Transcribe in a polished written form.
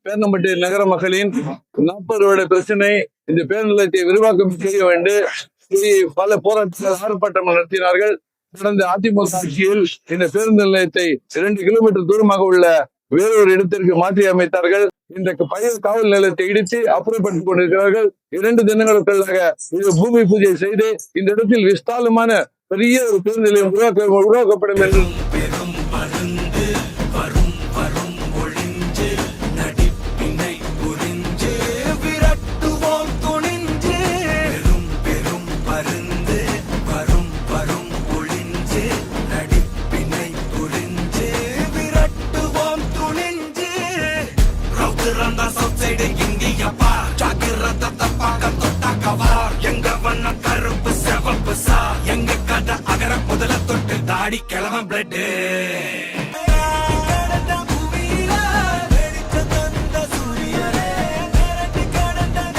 பேரணம்பட்டி நகர மக்களின் 40 வருட பிரச்சனை. இந்த பேருந்து நிலையத்தை விரிவாக்கம் செய்ய வேண்டும். பல போராட்டங்கள் ஆர்ப்பாட்டம் நடத்தினார்கள். கடந்த அதிமுக ஆட்சியில் இந்த பேருந்து நிலையத்தை 2 கிலோமீட்டர் தூரமாக உள்ள வேறொரு இடத்திற்கு மாற்றி அமைத்தார்கள். இந்த பழைய காவல் நிலையத்தை இடித்து அப்புறப்படுத்திக் கொண்டிருக்கிறார்கள். 2 தினங்களுக்குள்ளாக இது பூமி பூஜை செய்து இந்த இடத்தில் விஸ்தாலமான பெரிய ஒரு பேருந்து நிலையம் உருவாக்கப்படும் என்று கருப்பு எங்க கதை அகர முதல தொட்டு தாடி கிளம்ப பிளட்